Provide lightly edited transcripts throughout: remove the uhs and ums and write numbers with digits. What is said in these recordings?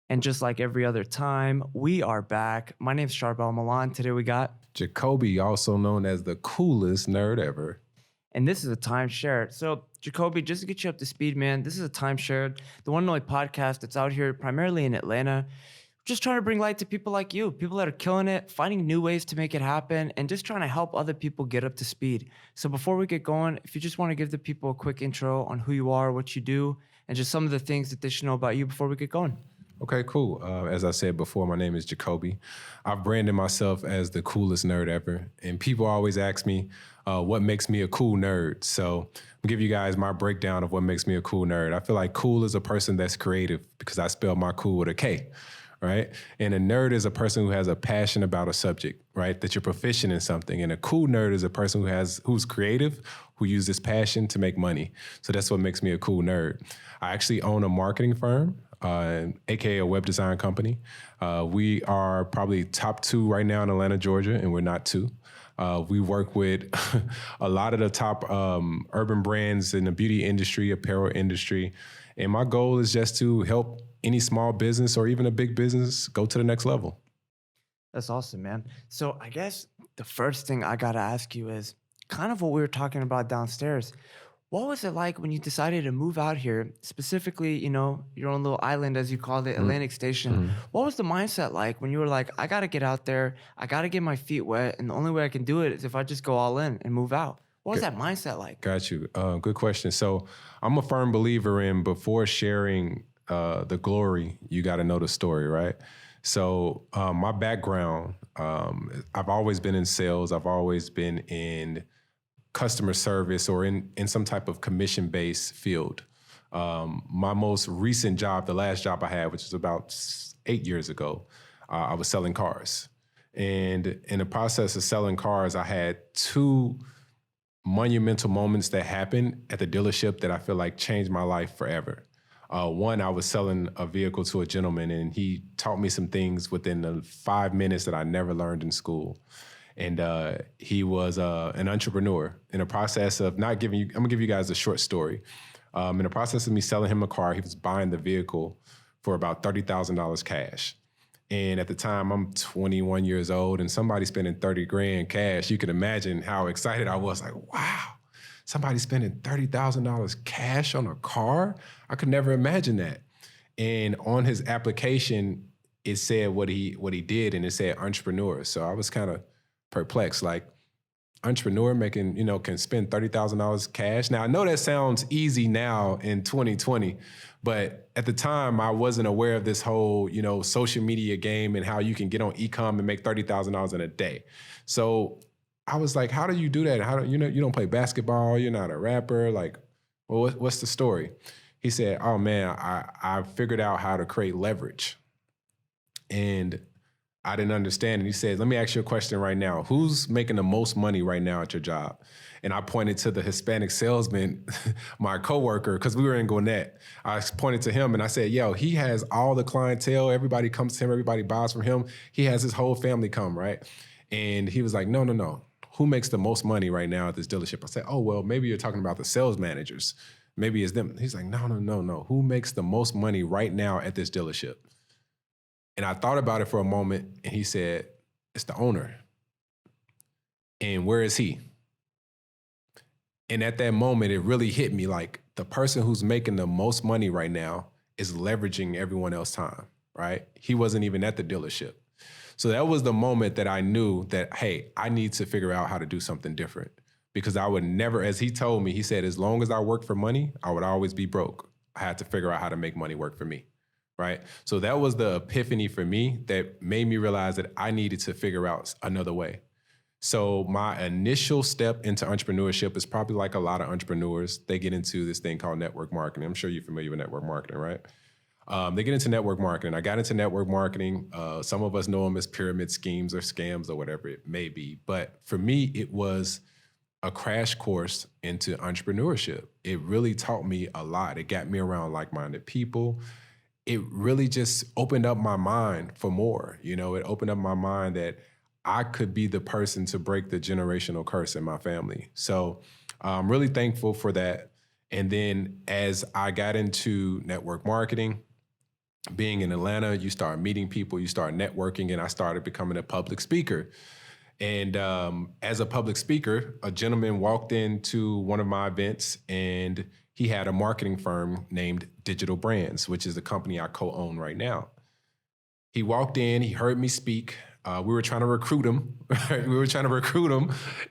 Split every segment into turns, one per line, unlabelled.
And just like every other time, we are back. My name's Charbel Milan. Today we got,
Jacoby, also known as the coolest nerd ever.
and this is a timeshare. So, Jacoby, just to get you up to speed, man, this is a timeshare, the one and only podcast that's out here primarily in Atlanta. Just trying to bring light to people like you, people that are killing it, finding new ways to make it happen, and just trying to help other people get up to speed. So, before we get going, if you just want to give the people a quick intro on who you are, what you do, and just some of the things that they should know about you before we get going.
Okay, cool. As I said before, my name is Jacoby. I've branded myself as the coolest nerd ever. And people always ask me, what makes me a cool nerd? So I'll give you guys my breakdown of what makes me a cool nerd. I feel like cool is a person that's creative because I spell my cool with a K, right? And a nerd is a person who has a passion about a subject, right? That you're proficient in something. And a cool nerd is a person who's creative, who uses this passion to make money. So that's what makes me a cool nerd. I actually own a marketing firm, aka a web design company. We are probably top 2 right now in Atlanta, Georgia, and we're not 2. We work with a lot of the top urban brands in the beauty industry, apparel industry. And my goal is just to help any small business or even a big business go to the next level.
That's awesome, man. So I guess the first thing I gotta ask you is kind of what we were talking about downstairs. What was it like when you decided to move out here, specifically, your own little island, as you called it, Atlantic Station?
Mhm.
What was the mindset like when you were like, I gotta get out there, I gotta get my feet wet, and the only way I can do it is if I just go all in and move out? What was that mindset like?
Got you. Good question. So I'm a firm believer in before sharing the glory, you got to know the story, right? So my background, I've always been in sales. I've always been in customer service or in some type of commission-based field. My most recent job, the last job I had, which was about 8 years ago, I was selling cars. And in the process of selling cars, I had 2 monumental moments that happened at the dealership that I feel like changed my life forever. One, I was selling a vehicle to a gentleman, and he taught me some things within the 5 minutes that I never learned in school. And he was an entrepreneur. In the process of I'm gonna give you guys a short story. In the process of me selling him a car, he was buying the vehicle for about $30,000 cash. And at the time, I'm 21 years old, and somebody spending 30 grand cash, you can imagine how excited I was. Like, wow, somebody spending $30,000 cash on a car? I could never imagine that. And on his application, it said what he did, and it said entrepreneur. So I was kind of perplexed, like, entrepreneur making, can spend $30,000 cash. Now, I know that sounds easy now in 2020, but at the time I wasn't aware of this whole, social media game and how you can get on e-com and make $30,000 in a day. So I was like, how do you do that? How do you don't play basketball? You're not a rapper. Like, well, what's the story? He said, oh man, I figured out how to create leverage. And I didn't understand. And he said, let me ask you a question right now. Who's making the most money right now at your job? And I pointed to the Hispanic salesman, my coworker, because we were in Gwinnett. I pointed to him and I said, yo, he has all the clientele. Everybody comes to him. Everybody buys from him. He has his whole family come, right? And he was like, no. Who makes the most money right now at this dealership? I said, oh, well, maybe you're talking about the sales managers. Maybe it's them. He's like, no. Who makes the most money right now at this dealership? And I thought about it for a moment, and he said, it's the owner. And where is he? And at that moment, it really hit me like the person who's making the most money right now is leveraging everyone else's time, right? He wasn't even at the dealership. So that was the moment that I knew that, hey, I need to figure out how to do something different. Because I would never, as he told me, he said, as long as I worked for money, I would always be broke. I had to figure out how to make money work for me, right? So that was the epiphany for me that made me realize that I needed to figure out another way. So my initial step into entrepreneurship is probably like a lot of entrepreneurs. They get into this thing called network marketing. I'm sure you're familiar with network marketing, right? They get into network marketing. I got into network marketing. Some of us know them as pyramid schemes or scams or whatever it may be. But for me, it was a crash course into entrepreneurship. It really taught me a lot. It got me around like-minded people. It really just opened up my mind for more. It opened up my mind that I could be the person to break the generational curse in my family. So I'm really thankful for that. And then as I got into network marketing, being in Atlanta, you start meeting people, you start networking, and I started becoming a public speaker. And as a public speaker, a gentleman walked into one of my events, and he had a marketing firm named Digital Brands, which is the company I co-own right now. He walked in, he heard me speak. We were trying to recruit him, right?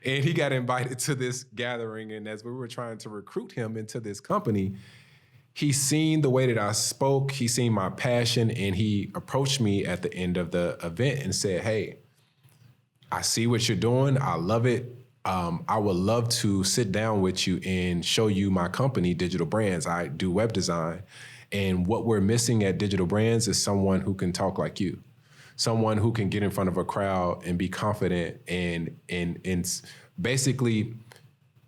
And he got invited to this gathering. And as we were trying to recruit him into this company, he seen the way that I spoke, he seen my passion, and he approached me at the end of the event and said, "Hey, I see what you're doing. I love it. I would love to sit down with you and show you my company, Digital Brands. I do web design. And what we're missing at Digital Brands is someone who can talk like you, someone who can get in front of a crowd and be confident and basically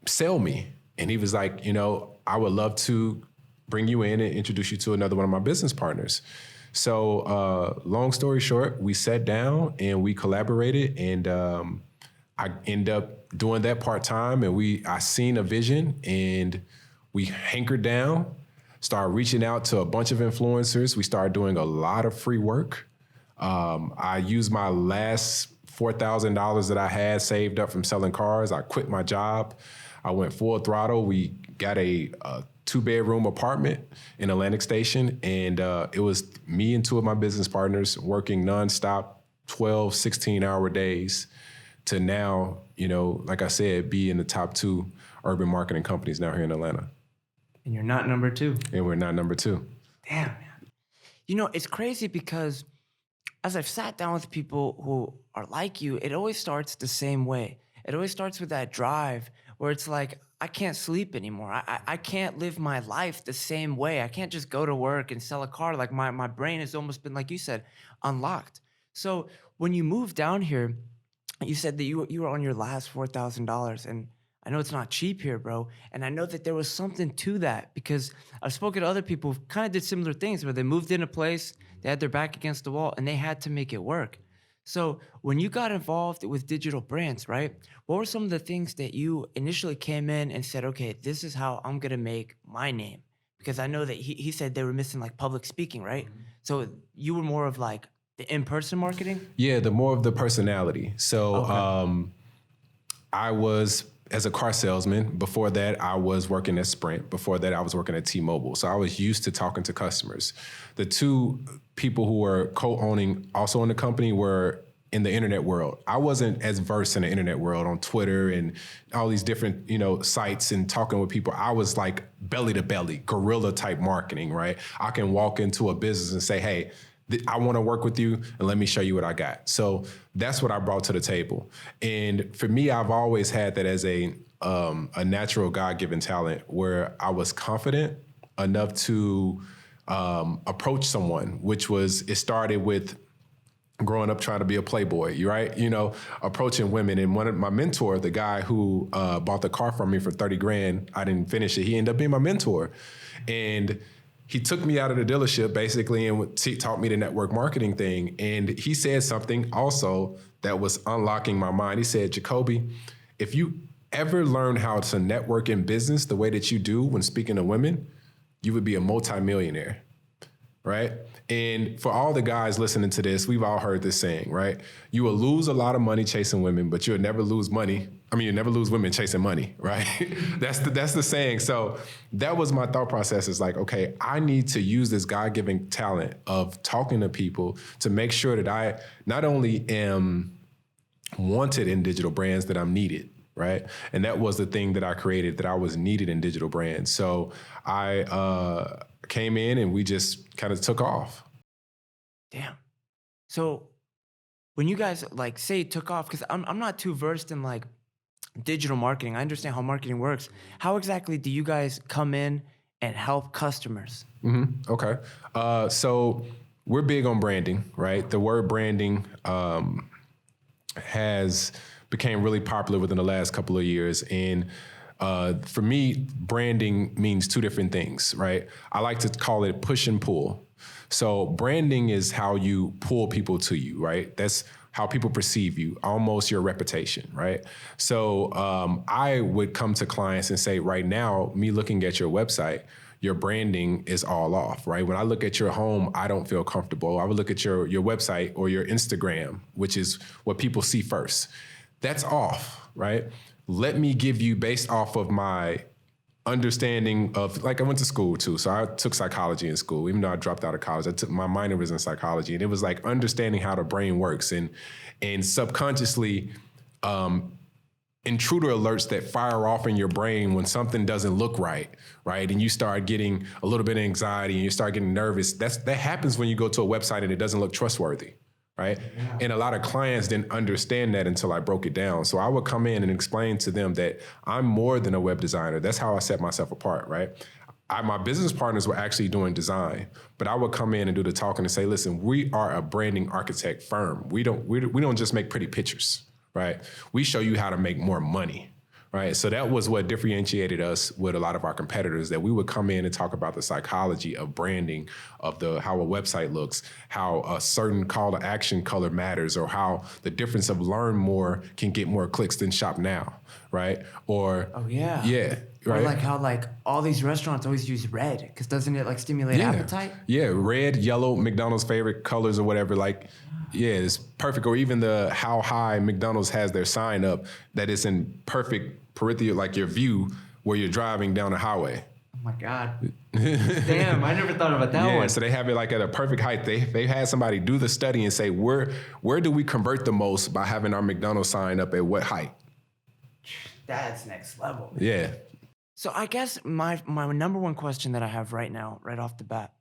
sell me." And he was like, "I would love to bring you in and introduce you to another one of my business partners." So long story short, we sat down and we collaborated, and I ended up doing that part-time, and I seen a vision, and we hankered down, started reaching out to a bunch of influencers. We started doing a lot of free work. I used my last $4,000 that I had saved up from selling cars. I quit my job. I went full throttle. We got a 2-bedroom apartment in Atlantic Station. And it was me and 2 of my business partners working nonstop, 12, 16-hour days to now, like I said, be in the top 2 urban marketing companies now here in Atlanta.
And you're not number 2.
And we're not number 2.
Damn, man. It's crazy because as I've sat down with people who are like you, it always starts the same way. It always starts with that drive where it's like, I can't sleep anymore. I can't live my life the same way. I can't just go to work and sell a car. Like my brain has almost been, like you said, unlocked. So when you moved down here, you said that you were on your last $4,000, and I know it's not cheap here, bro. And I know that there was something to that because I've spoken to other people who kind of did similar things where they moved in a place, they had their back against the wall, and they had to make it work. So when you got involved with Digital Brands, right, what were some of the things that you initially came in and said, okay, this is how I'm going to make my name? Because I know that he said they were missing like public speaking, right? Mm-hmm. So you were more of like the in-person marketing? Yeah,
the more of the personality. So okay. I was, as a car salesman, before that, I was working at Sprint. Before that, I was working at T-Mobile. So I was used to talking to customers. The 2 people who were co-owning also in the company were in the internet world. I wasn't as versed in the internet world on Twitter and all these different, sites and talking with people. I was like belly to belly, guerrilla type marketing, right? I can walk into a business and say, hey, I want to work with you and let me show you what I got. So that's what I brought to the table. And for me, I've always had that as a natural God-given talent where I was confident enough to approach someone, it started with growing up trying to be a playboy, right? Approaching women. And one of my mentor, the guy who bought the car from me for 30 grand, I didn't finish it. He ended up being my mentor. And he took me out of the dealership basically and taught me the network marketing thing. And he said something also that was unlocking my mind. He said, Jacoby, if you ever learn how to network in business the way that you do when speaking to women, you would be a multimillionaire, right? And for all the guys listening to this, we've all heard this saying, right? You will lose a lot of money chasing women, but you'll never lose money. You'll never lose women chasing money, right? That's the saying. So that was my thought process. Is like, okay, I need to use this God-given talent of talking to people to make sure that I not only am wanted in Digital Brands, that I'm needed, right? And that was the thing that I created, that I was needed in Digital Brands. So I came in and we just kind of took off.
Damn. So when you guys say it took off, because I'm not too versed in digital marketing. I understand how marketing works. How exactly do you guys come in and help customers?
Mm-hmm. Okay. So we're big on branding, right? The word branding became really popular within the last couple of years. And for me, branding means 2 different things, right? I like to call it push and pull. So branding is how you pull people to you, right? That's how people perceive you, almost your reputation, right? So I would come to clients and say, right now, me looking at your website, your branding is all off, right? When I look at your home, I don't feel comfortable. I would look at your website or your Instagram, which is what people see first. That's off, right? Let me give you, based off of my understanding of, like, I went to school too. So I took psychology in school. Even though I dropped out of college, my minor was in psychology. And it was like understanding how the brain works and subconsciously intruder alerts that fire off in your brain when something doesn't look right? And you start getting a little bit of anxiety and you start getting nervous. That happens when you go to a website and it doesn't look trustworthy. Right? Yeah. And a lot of clients didn't understand that until I broke it down. So I would come in and explain to them that I'm more than a web designer. That's how I set myself apart, right? My business partners were actually doing design, but I would come in and do the talking and say, listen, we are a branding architect firm. We don't just make pretty pictures, right? We show you how to make more money. Right. So that was what differentiated us with a lot of our competitors, that we would come in and talk about the psychology of branding, of how a website looks, how a certain call to action color matters, or how the difference of learn more can get more clicks than shop now. Right. Or yeah. Right.
Or like how like all these restaurants always use red because doesn't it like stimulate appetite?
Yeah. Red, yellow, McDonald's favorite colors or whatever. Like, yeah, it's perfect. Or even how high McDonald's has their sign up that it's in perfect peripheral, like your view where you're driving down a highway.
Oh my God. Damn, I never thought about that one.
Yeah, so they have it like at a perfect height. They had somebody do the study and say, where do we convert the most by having our McDonald's sign up at what height?
That's next level.
Yeah.
So I guess my number one question that I have right now, right off the bat,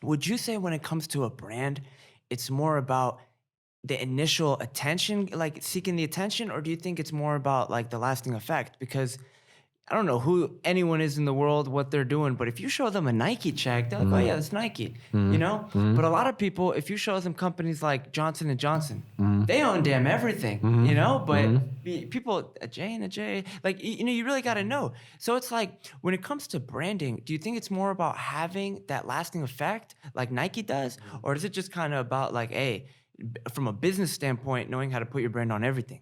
would you say when it comes to a brand, it's more about the initial attention, like seeking the attention, or do you think it's more about like the lasting effect? Because I don't know who anyone is in the world, what they're doing, but if you show them a Nike check, they're like, oh yeah, that's Nike, you know? But a lot of people, if you show them companies like Johnson & Johnson, they own damn everything, you know? But people, a J and a J, like, you know, you really got to know. So it's like, when it comes to branding, do you think it's more about having that lasting effect like Nike does? Or is it just kind of about like, hey, from a business standpoint, knowing how to put your brand on everything?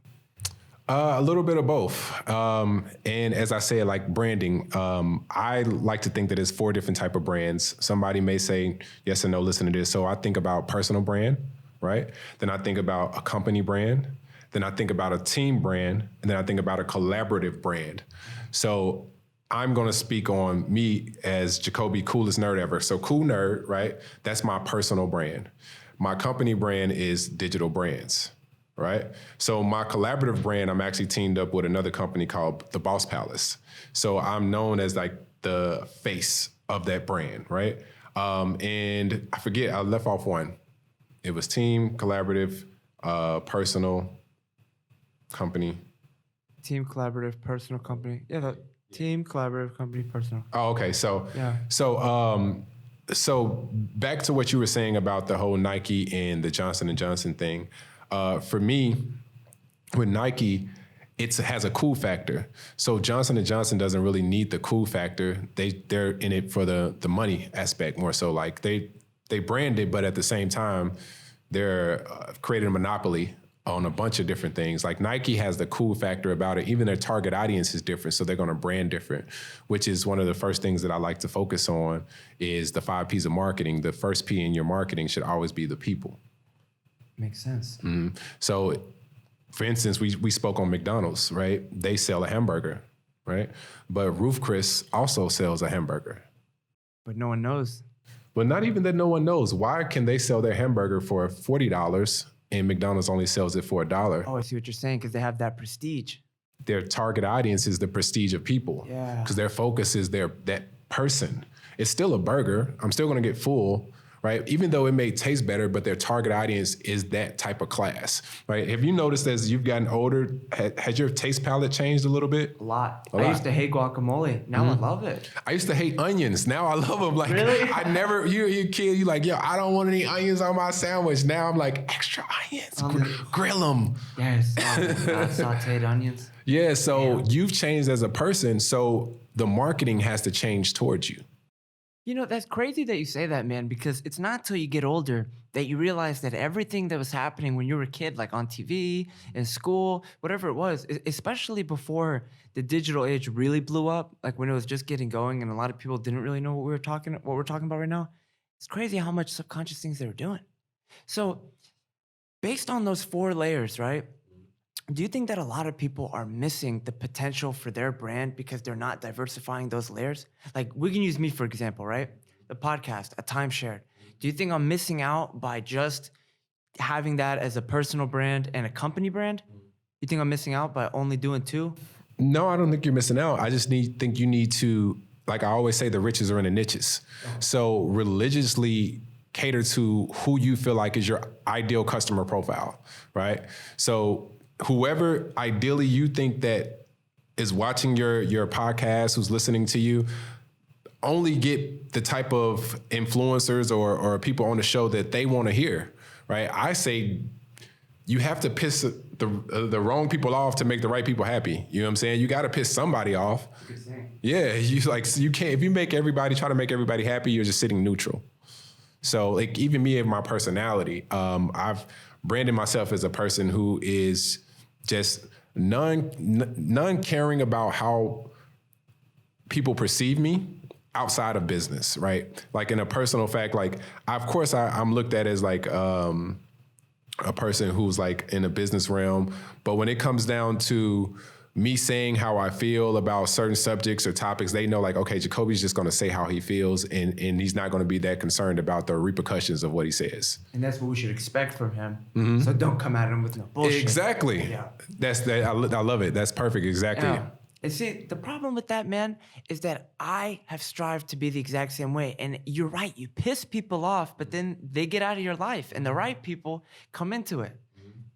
A little bit of both. And as I said, like branding, I like to think that it's 4 different type of brands. Somebody may say yes or no, listen to this. So I think about personal brand, right? Then I think about a company brand. Then I think about a team brand. And then I think about a collaborative brand. So I'm going to speak on me as Jacoby Koolestnerdever. So Cool Nerd, right? That's my personal brand. My company brand is Digital Brands. Right? So my collaborative brand, I'm actually teamed up with another company called The Boss Palace. So I'm known as like the face of that brand, right? And I forget, I left off one. It was team, collaborative, personal, company.
Team, collaborative, personal, company. Yeah, team, collaborative, company, personal.
Oh, okay. So,
yeah.
So back to what you were saying about the whole Nike and the Johnson & Johnson thing. For me, with Nike, it has a cool factor. So Johnson & Johnson doesn't really need the cool factor. They're in it for the money aspect more so. Like they brand it, but at the same time, they're creating a monopoly on a bunch of different things. Like Nike has the cool factor about it. Even their target audience is different, so they're going to brand different, which is one of the first things that I like to focus on is the 5 P's of marketing. The first P in your marketing should always be the people.
Makes sense.
So, for instance, we spoke on McDonald's, right? They sell a hamburger, right? But Ruth Chris also sells a hamburger.
But no one knows.
But not even that no one knows. Why can they sell their hamburger for $40 and McDonald's only sells it for $1?
Oh, I see what you're saying, because they have that prestige.
Their target audience is the prestige of people.
Yeah.
Because their focus is that person. It's still a burger. I'm still going to get full. Right? Even though it may taste better, but their target audience is that type of class, right? Have you noticed as you've gotten older, has your taste palette changed a little bit?
A lot. I used to hate guacamole. Now I love it.
I used to hate onions. Now I love them. Like,
really?
I never, you're a kid, you're like, yo, I don't want any onions on my sandwich. Now I'm like, extra onions, grill them.
Yes, sauteed onions.
Yeah, so you've changed as a person, so the marketing has to change towards you.
That's crazy that you say that, man, because it's not till you get older that you realize that everything that was happening when you were a kid, like on TV, in school, whatever it was, especially before the digital age really blew up, like when it was just getting going and a lot of people didn't really know what we're talking about right now. It's crazy how much subconscious things they were doing. So, based on those four layers, right? Do you think that a lot of people are missing the potential for their brand because they're not diversifying those layers? Like we can use me for example, right? The podcast, a timeshare. Do you think I'm missing out by just having that as a personal brand and a company brand? You think I'm missing out by only doing two?
No, I don't think you're missing out. I just think you need to, like I always say, the riches are in the niches. So religiously cater to who you feel like is your ideal customer profile, right? So whoever ideally you think that is watching your podcast, who's listening to you, only get the type of influencers or people on the show that they want to hear, right? I say you have to piss the wrong people off to make the right people happy. You know what I'm saying? You got to piss somebody off. Yeah, you can't, if you try to make everybody happy, you're just sitting neutral. So like even me and my personality, I've branded myself as a person who is just none caring about how people perceive me outside of business, right? Like in a personal fact, like of course I'm looked at as like a person who's like in a business realm, but when it comes down to me saying how I feel about certain subjects or topics, they know like, okay, Jacoby's just going to say how he feels and he's not going to be that concerned about the repercussions of what he says.
And that's what we should expect from him. Mm-hmm. So don't come at him with no bullshit.
Exactly. Yeah. I love it. That's perfect. Exactly.
Yeah. And see, the problem with that, man, is that I have strived to be the exact same way. And you're right. You piss people off, but then they get out of your life and the right people come into it.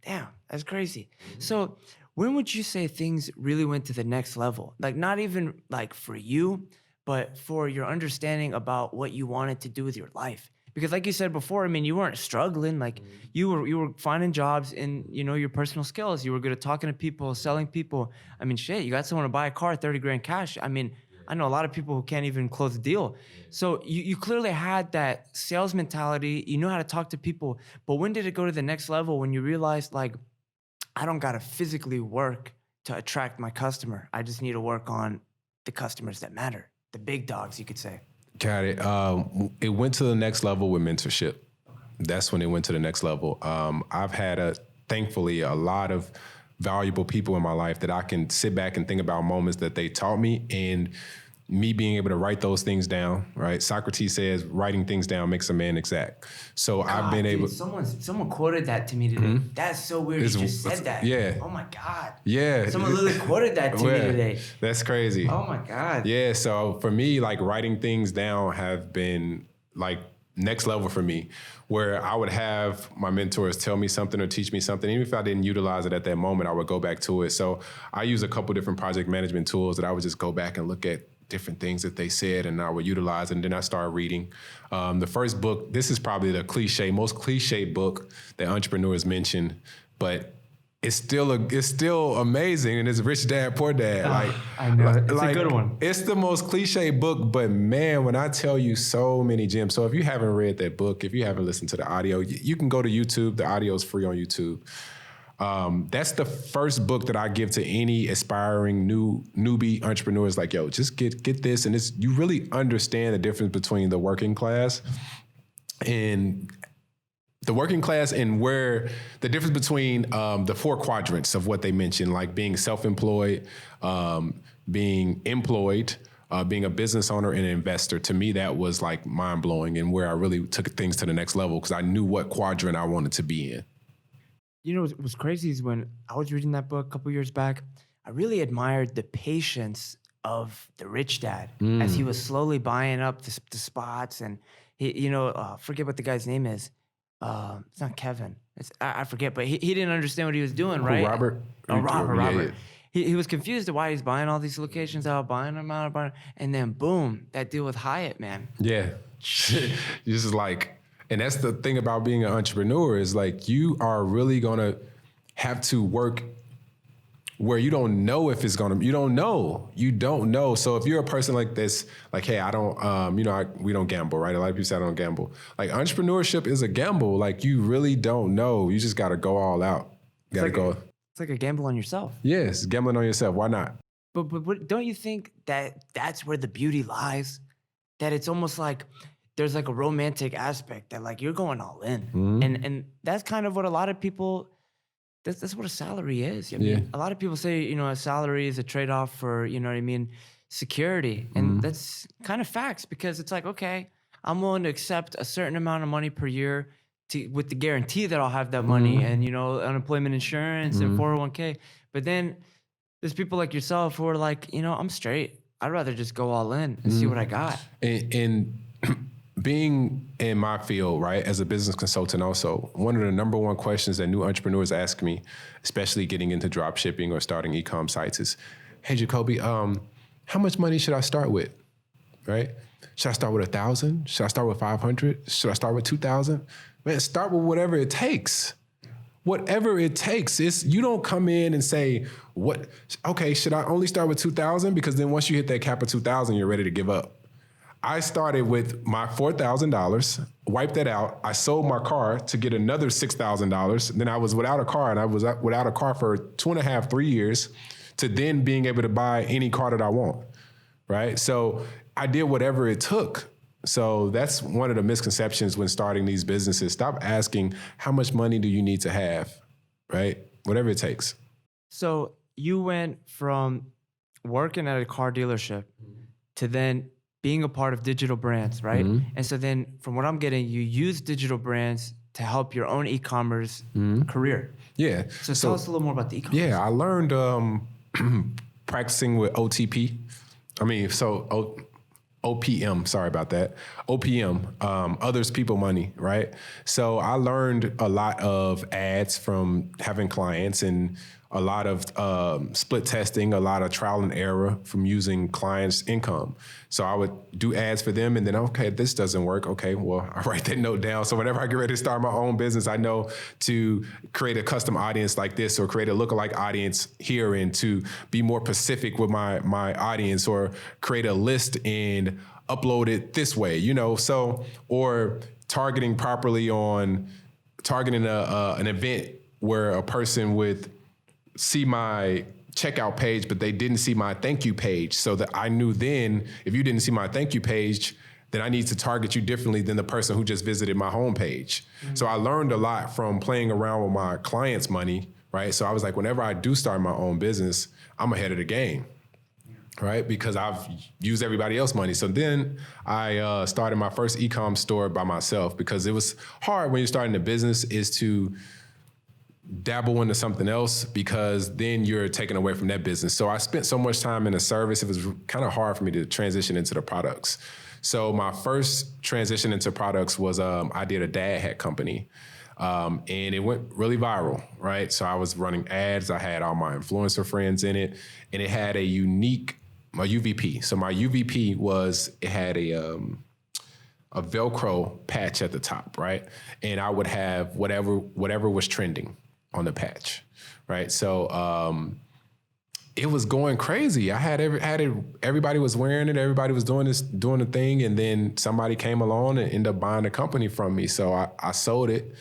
Damn, that's crazy. So when would you say things really went to the next level? Like not even like for you, but for your understanding about what you wanted to do with your life. Because like you said before, I mean, you weren't struggling. Like you were finding jobs in, your personal skills. You were good at talking to people, selling people. I mean, shit, you got someone to buy a car, 30 grand cash. I mean, I know a lot of people who can't even close a deal. So you clearly had that sales mentality. You know how to talk to people. But when did it go to the next level when you realized like, I don't got to physically work to attract my customer. I just need to work on the customers that matter, the big dogs, you could say.
Got it. It went to the next level with mentorship. That's when it went to the next level. I've had, thankfully, a lot of valuable people in my life that I can sit back and think about moments that they taught me and me being able to write those things down, right? Socrates says writing things down makes a man exact. So
God,
I've been able.
Someone quoted that to me today. Mm-hmm. That's so weird. You just said that.
Yeah.
Oh my God.
Yeah.
Someone literally quoted that to me today.
That's crazy.
Oh my God.
Yeah. So for me, like writing things down have been like next level for me, where I would have my mentors tell me something or teach me something. Even if I didn't utilize it at that moment, I would go back to it. So I use a couple different project management tools that I would just go back and look at different things that they said and I would utilize, and then I started reading. The first book, this is probably the most cliche book that entrepreneurs mention, but it's still amazing, and it's Rich Dad, Poor Dad.
I know, it's a good one.
It's the most cliche book, but man, when I tell you so many gems. So if you haven't read that book, if you haven't listened to the audio, you can go to YouTube. The audio is free on YouTube. That's the first book that I give to any aspiring newbie entrepreneurs. Like, yo, just get this, and you really understand the difference between the working class and where the difference between the four quadrants of what they mentioned, like being self-employed, being employed, being a business owner and an investor. To me, that was like mind blowing, and where I really took things to the next level because I knew what quadrant I wanted to be in.
You know, what's crazy is when I was reading that book a couple years back, I really admired the patience of the rich dad as he was slowly buying up the spots. And he, forget what the guy's name is. It's not Kevin. I forget, but he didn't understand what he was doing, right?
Robert.
Robert. Yeah. He was confused at why he's buying all these locations, buying them, and then boom, that deal with Hyatt, man.
Yeah, just like. And that's the thing about being an entrepreneur is like you are really gonna have to work where you don't know if it's gonna, you don't know. So if you're a person like this, like, hey, I don't, we don't gamble, right? A lot of people say I don't gamble. Like entrepreneurship is a gamble. Like you really don't know. You just gotta go all out. You gotta go.
It's like a gamble on yourself.
Yes, gambling on yourself. Why not?
But don't you think that that's where the beauty lies? That it's almost like there's like a romantic aspect that like you're going all in. And that's kind of what a lot of people, that's what a salary is. I mean, a lot of people say, a salary is a trade-off for, security. And that's kind of facts because it's like, okay, I'm willing to accept a certain amount of money per year with the guarantee that I'll have that money and, unemployment insurance and 401k. But then there's people like yourself who are like, I'm straight. I'd rather just go all in and see what I got.
And being in my field, right, as a business consultant also, one of the number one questions that new entrepreneurs ask me, especially getting into drop shipping or starting e-com sites is, hey, Jacoby, how much money should I start with, right? Should I start with 1,000? Should I start with 500? Should I start with 2,000? Man, start with whatever it takes. Whatever it takes. You don't come in and say, okay, should I only start with 2,000? Because then once you hit that cap of 2,000, you're ready to give up. I started with my $4,000, wiped that out. I sold my car to get another $6,000. Then I was without a car, and I was without a car for 2.5, 3 years, to then being able to buy any car that I want, right? So I did whatever it took. So that's one of the misconceptions when starting these businesses. Stop asking, how much money do you need to have, right? Whatever it takes.
So you went from working at a car dealership to then being a part of digital brands, right? And so then from what I'm getting, you use digital brands to help your own e-commerce career.
Yeah.
So tell us a little more about the e-commerce.
Yeah, I learned practicing with OPM, sorry about that. OPM, others, people, money, right? So I learned a lot of ads from having clients and a lot of split testing, a lot of trial and error from using clients' income. So I would do ads for them and then, okay, this doesn't work. Okay, well, I write that note down. So whenever I get ready to start my own business, I know to create a custom audience like this or create a lookalike audience here and to be more specific with my audience or create a list and upload it this way, so, or targeting properly on targeting an event where a person would see my checkout page, but they didn't see my thank you page. So that I knew then, if you didn't see my thank you page, then I need to target you differently than the person who just visited my homepage. So I learned a lot from playing around with my clients' money, right? So I was like, whenever I do start my own business, I'm ahead of the game, right? Because I've used everybody else's money. So then I started my first e-com store by myself because it was hard when you're starting a business is to dabble into something else because then you're taken away from that business. So I spent so much time in the service, it was kind of hard for me to transition into the products. So my first transition into products was I did a dad hat company and it went really viral, right? So I was running ads, I had all my influencer friends in it and it had a UVP. So my UVP was, it had a Velcro patch at the top, right? And I would have whatever was trending on the patch, right? So it was going crazy. I had everybody was wearing it, everybody was doing the thing, and then somebody came along and ended up buying the company from me. So I sold it,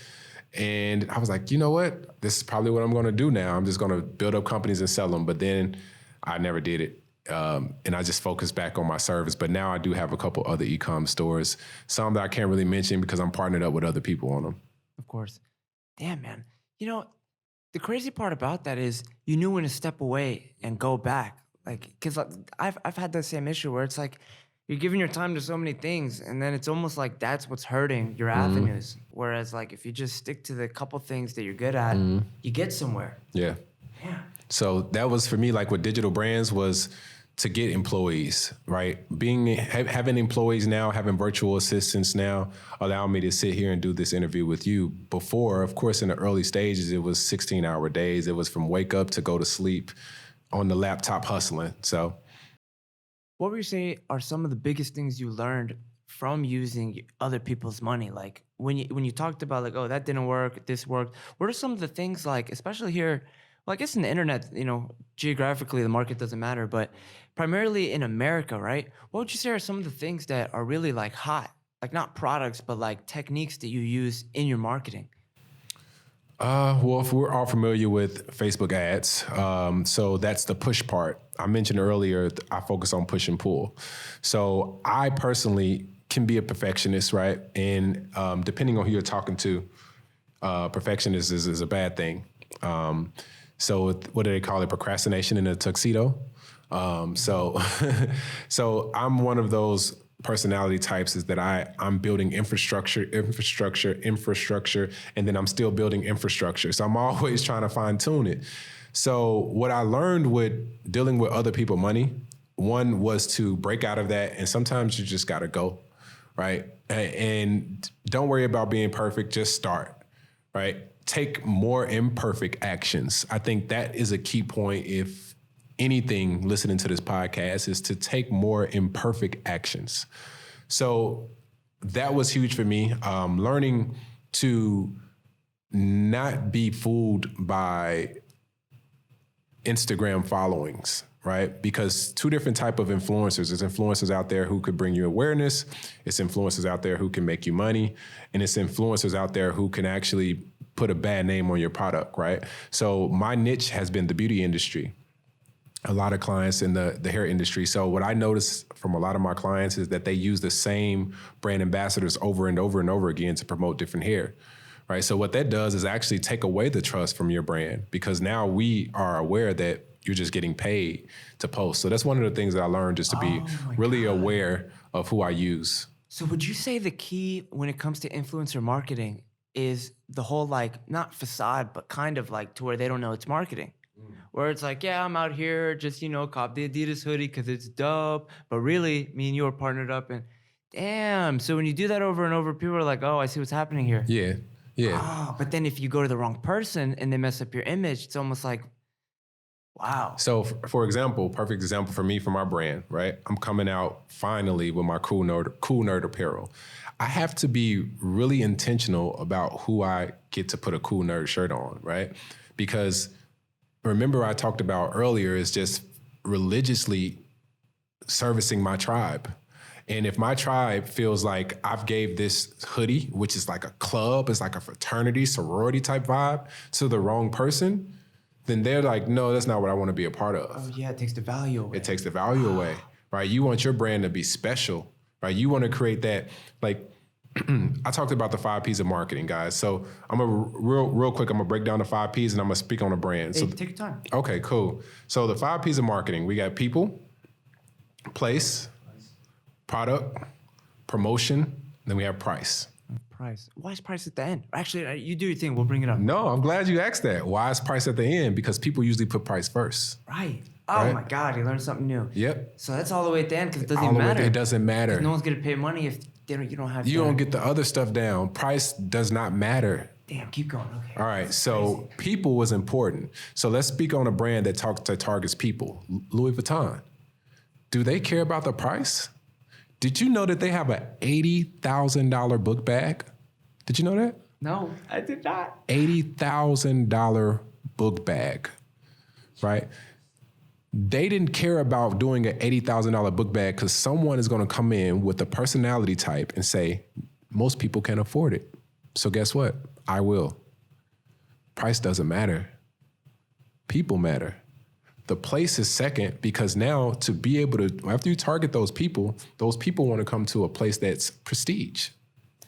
and I was like, you know what? This is probably what I'm going to do now. I'm just going to build up companies and sell them. But then I never did it. And I just focused back on my service. But now I do have a couple other e-com stores, some that I can't really mention because I'm partnered up with other people on them.
Of course. Damn, man. The crazy part about that is you knew when to step away and go back. Like, because I've had the same issue where it's like you're giving your time to so many things, and then it's almost like that's what's hurting your avenues. Whereas, like, if you just stick to the couple things that you're good at, you get somewhere.
Yeah.
Yeah.
So that was for me, like with digital brands, was to get employees, right? Having employees now, having virtual assistants now, allow me to sit here and do this interview with you. Before, of course, in the early stages, it was 16-hour days. It was from wake up to go to sleep on the laptop hustling. So
what would you say are some of the biggest things you learned from using other people's money? Like when you talked about like, oh, that didn't work, this worked. What are some of the things like, especially here Well, I guess in the internet, geographically, the market doesn't matter, but primarily in America, right? What would you say are some of the things that are really like hot? Like not products, but like techniques that you use in your marketing?
Well, if we're all familiar with Facebook ads, so that's the push part. I mentioned earlier, I focus on push and pull. So I personally can be a perfectionist, right? And depending on who you're talking to, perfectionist is a bad thing. So what do they call it? Procrastination in a tuxedo. So so I'm one of those personality types is that I'm building infrastructure, and then I'm still building infrastructure. So I'm always trying to fine tune it. So what I learned with dealing with other people money, one was to break out of that. And sometimes you just got to go, right? And don't worry about being perfect, just start, right? Take more imperfect actions. I think that is a key point if anything listening to this podcast is to take more imperfect actions. So that was huge for me. Learning to not be fooled by Instagram followings, right? Because two different type of influencers. There's influencers out there who could bring you awareness. It's influencers out there who can make you money. And it's influencers out there who can actually put a bad name on your product, right? So my niche has been the beauty industry. A lot of clients in the hair industry. So what I notice from a lot of my clients is that they use the same brand ambassadors over and over and over again to promote different hair, right? So what that does is actually take away the trust from your brand because now we are aware that you're just getting paid to post. So that's one of the things that I learned, just to be really aware of who I use.
So would you say the key when it comes to influencer marketing is the whole like, not facade, but kind of like to where they don't know it's marketing? Where it's like, yeah, I'm out here just, cop the Adidas hoodie because it's dope. But really, me and you are partnered up and damn. So when you do that over and over, people are like, oh, I see what's happening here.
Yeah, yeah.
Oh, but then if you go to the wrong person and they mess up your image, it's almost like, wow.
So for example, perfect example for me, for my brand, right? I'm coming out finally with my Cool Nerd apparel. I have to be really intentional about who I get to put a Cool Nerd shirt on, right? Because remember I talked about earlier is just religiously servicing my tribe. And if my tribe feels like I've gave this hoodie, which is like a club, it's like a fraternity, sorority type vibe, to the wrong person, then they're like, no, that's not what I want to be a part of.
Oh yeah, it takes the value away.
It takes the value away, right? You want your brand to be special, right? You want to create that, like, I talked about the 5 P's of marketing, guys. So I'm gonna real quick, I'm gonna break down the 5 P's and I'm gonna speak on a brand.
Hey,
so
take your time.
Okay, cool. So the 5 P's of marketing, we got people, place, product, promotion, then we have price.
Price. Why is price at the end? Actually, you do your thing. We'll bring it up.
No, I'm glad you asked that. Why is price at the end? Because people usually put price first.
Right. Oh
Right?
my God, you learned something new.
Yep.
So that's all the way at the end because it doesn't
All
even
the way-
matter.
It doesn't matter.
'Cause no one's gonna pay money if you don't have.
You don't get the other stuff down. Price does not matter.
Damn, keep going. Okay.
All right, so people was important. So let's speak on a brand that targets people. Louis Vuitton. Do they care about the price? Did you know that they have a $80,000 book bag? Did you know that?
No, I did not.
$80,000 book bag, right? They didn't care about doing an $80,000 book bag because someone is going to come in with a personality type and say, most people can't afford it. So guess what? I will. Price doesn't matter. People matter. The place is second because now to be able to, after you target those people want to come to a place that's prestige.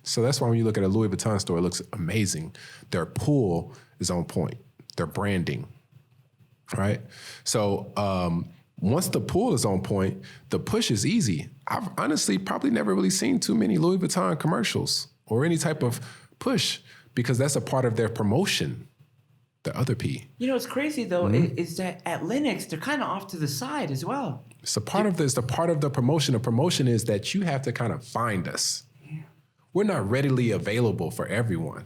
So that's why when you look at a Louis Vuitton store, it looks amazing. Their pull is on point. Their branding, right? So once the pull is on point, the push is easy. I've honestly probably never really seen too many Louis Vuitton commercials or any type of push because that's a part of their promotion. The other P.
You know what's crazy though is that at Linux they're kind of off to the side as well.
It's a part of this. The part of the promotion. The promotion is that you have to kind of find us. Yeah. We're not readily available for everyone,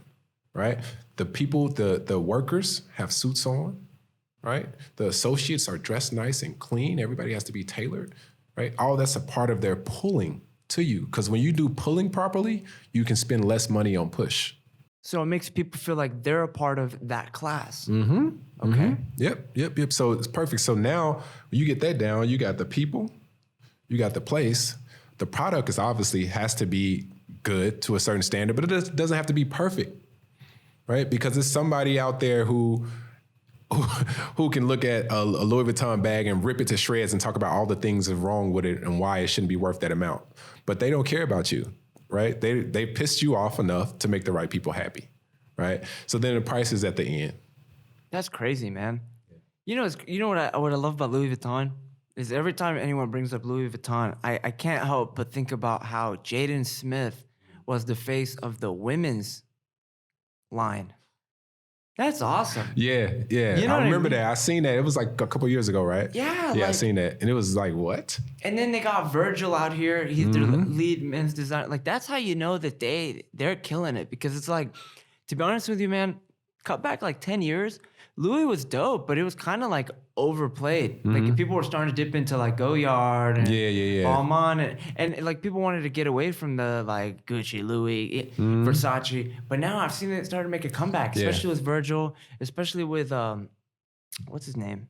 right? The people, the workers have suits on, right? The associates are dressed nice and clean. Everybody has to be tailored, right? All that's a part of their pulling to you. Because when you do pulling properly, you can spend less money on push.
So it makes people feel like they're a part of that class.
Mm-hmm.
Okay.
Mm-hmm. Yep. So it's perfect. So now when you get that down, you got the people, you got the place. The product is obviously has to be good to a certain standard, but it doesn't have to be perfect, right? Because there's somebody out there who can look at a Louis Vuitton bag and rip it to shreds and talk about all the things that are wrong with it and why it shouldn't be worth that amount. But they don't care about you, right? They pissed you off enough to make the right people happy, right? So then the price is at the end.
That's crazy, man. You know what I love about Louis Vuitton is every time anyone brings up Louis Vuitton, I can't help but think about how Jaden Smith was the face of the women's line. That's awesome.
Yeah.
You know
I
what I
remember
mean?
that. I seen that. It was like a couple years ago, right?
Yeah,
I
like-
seen that. And it was like, what?
And then they got Virgil out here. He's their
Mm-hmm.
lead men's designer. Like that's how you know that they're killing it because it's like, to be honest with you, man, cut back like 10 years, Louis was dope, but it was kind of like overplayed. Like people were starting to dip into like Goyard and
Yeah.
Balmain and like people wanted to get away from the like Gucci, Louis, Versace. But now I've seen it start to make a comeback, especially with Virgil, especially with what's his name?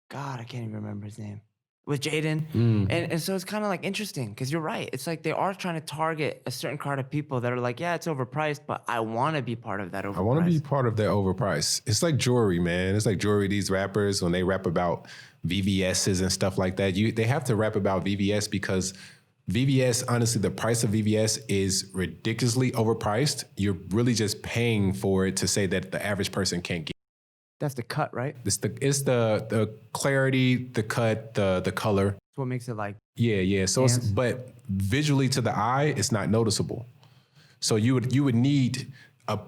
God, I can't even remember his name. With Jaden. And so it's kind of like interesting because you're right. It's like they are trying to target a certain crowd of people that are like, yeah, it's overpriced, but I want to be part of that overpriced.
I want to be part of that overprice. It's like jewelry, man. It's like jewelry. These rappers, when they rap about VVS's and stuff like that, they have to rap about VVS because VVS, honestly, the price of VVS is ridiculously overpriced. You're really just paying for it to say that the average person can't get.
That's the cut, right?
It's the clarity, the cut, the color.
That's what makes it like,
Yeah. So but visually to the eye, it's not noticeable. So you would need